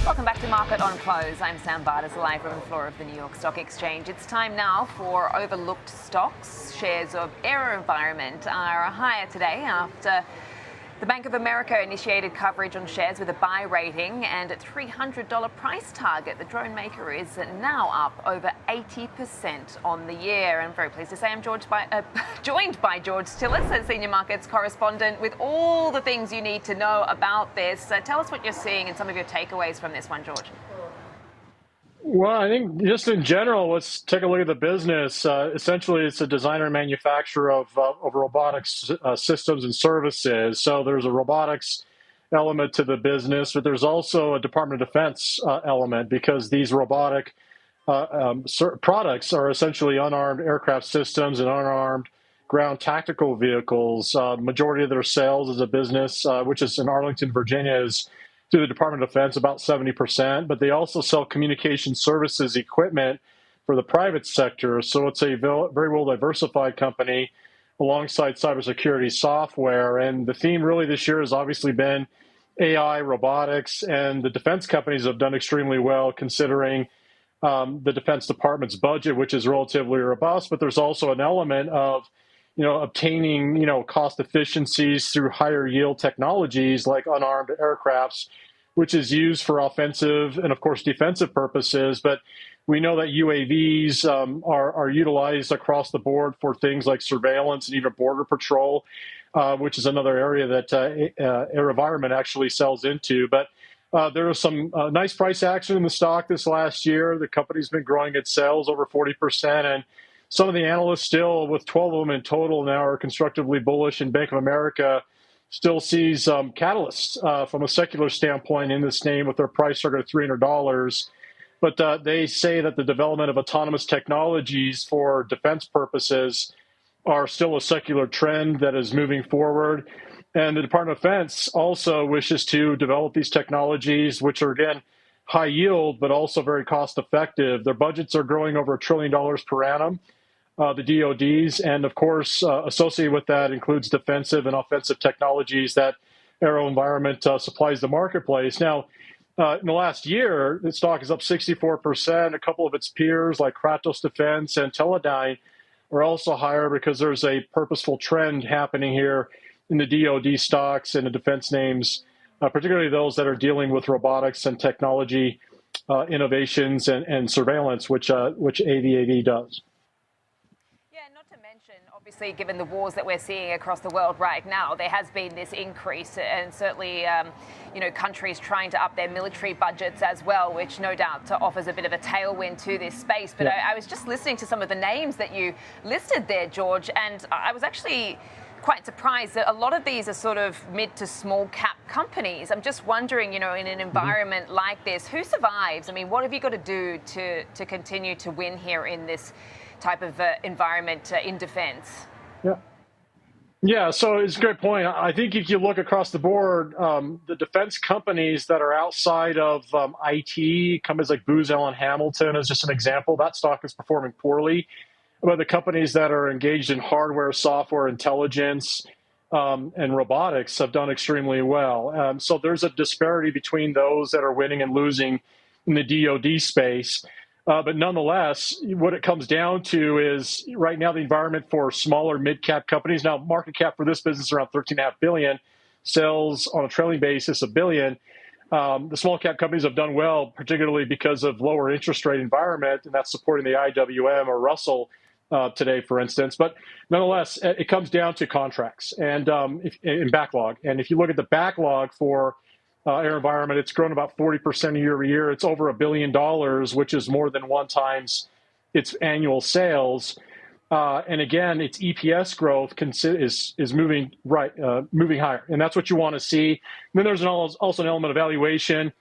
Welcome back to Market on Close. I'm Sam Bardas, live from the floor of the New York Stock Exchange. It's time now for overlooked stocks. Shares of Aerovironment are higher today after the Bank of America initiated coverage on shares with a buy rating and a $300 price target. The drone maker is now up over 80% on the year. I'm very pleased to say I'm joined by George Tsilis, a senior markets correspondent, with all the things you need to know about this. Tell us what you're seeing and some of your takeaways from this one, George. Well, I think just in general, let's take a look at the business. Essentially, it's a designer and manufacturer of robotics systems and services. So there's a robotics element to the business, but there's also a Department of Defense element because these robotic products are essentially unarmed aircraft systems and unarmed ground tactical vehicles. Majority of their sales as a business, which is in Arlington, Virginia, is to the Department of Defense, about 70%, but they also sell communication services equipment for the private sector. So it's a very well diversified company alongside cybersecurity software. And the theme really this year has obviously been AI, robotics, and the defense companies have done extremely well considering the Defense Department's budget, which is relatively robust, but there's also an element of obtaining, cost efficiencies through higher yield technologies like unarmed aircrafts, which is used for offensive and, of course, defensive purposes. But we know that UAVs are utilized across the board for things like surveillance and even border patrol, which is another area that Aerovironment actually sells into. But there was some nice price action in the stock this last year. The company's been growing its sales over 40%, and some of the analysts still, with 12 of them in total now, are constructively bullish, and Bank of America still sees catalysts from a secular standpoint in this name with their price target of $300. But they say that the development of autonomous technologies for defense purposes are still a secular trend that is moving forward. And the Department of Defense also wishes to develop these technologies, which are, again, high yield, but also very cost effective. Their budgets are growing over $1 trillion per annum. The DODs, and of course, associated with that includes defensive and offensive technologies that Aerovironment supplies the marketplace. Now, in the last year, the stock is up 64%. A couple of its peers, like Kratos Defense and Teledyne, are also higher because there's a purposeful trend happening here in the DOD stocks and the defense names, particularly those that are dealing with robotics and technology innovations and surveillance, which AVAV does. Obviously, given the wars that we're seeing across the world right now, there has been this increase, and certainly, countries trying to up their military budgets as well, which no doubt offers a bit of a tailwind to this space. But I was just listening to some of the names that you listed there, George, and I was actually quite surprised that a lot of these are sort of mid to small cap companies. I'm just wondering, in an environment like this, who survives? I mean, what have you got to do to continue to win here in this type of environment in defense? Yeah, so it's a great point. I think if you look across the board, the defense companies that are outside of IT, companies like Booz Allen Hamilton is just an example. That stock is performing poorly. But the companies that are engaged in hardware, software, intelligence, and robotics have done extremely well. So there's a disparity between those that are winning and losing in the DoD space. But nonetheless, what it comes down to is right now the environment for smaller mid-cap companies. Now, market cap for this business is around $13.5 billion, sales on a trailing basis $1 billion. The small cap companies have done well, particularly because of lower interest rate environment, and that's supporting the IWM or Russell today, for instance. But nonetheless, it comes down to contracts and in backlog. And if you look at the backlog for Aerovironment, it's grown about 40% year over year. It's over $1 billion, which is more than 1 times its annual sales. And again, its EPS growth is moving higher, and that's what you want to see. And then there's also an element of valuation,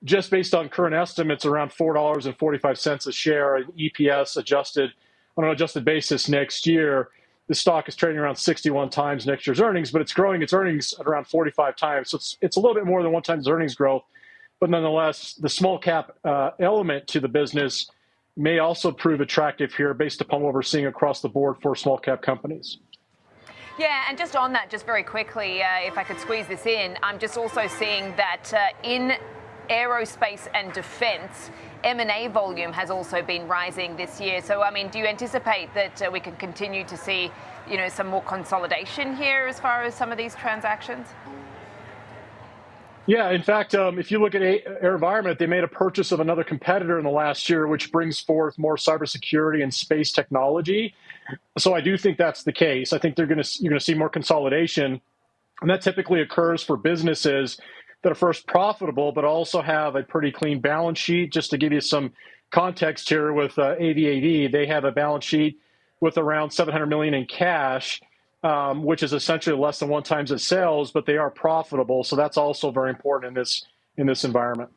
just based on current estimates, around $4.45 a share, and EPS adjusted on an adjusted basis next year. The stock is trading around 61 times next year's earnings, but it's growing its earnings at around 45 times. So it's a little bit more than 1 times earnings growth. But nonetheless, the small cap element to the business may also prove attractive here based upon what we're seeing across the board for small cap companies. Yeah, and just on that, just very quickly, if I could squeeze this in, I'm just also seeing that in aerospace and defence, M&A volume has also been rising this year. So, I mean, do you anticipate that we can continue to see, some more consolidation here as far as some of these transactions? Yeah, in fact, if you look at Aerovironment, they made a purchase of another competitor in the last year, which brings forth more cybersecurity and space technology. So I do think that's the case. I think you're going to see more consolidation, and that typically occurs for businesses that are first profitable, but also have a pretty clean balance sheet. Just to give you some context here, with AVAV, they have a balance sheet with around $700 million in cash, which is essentially less than 1 times its sales, but they are profitable. So that's also very important in this environment.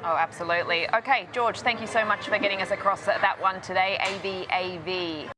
Oh, absolutely. Okay, George, thank you so much for getting us across that one today, AVAV.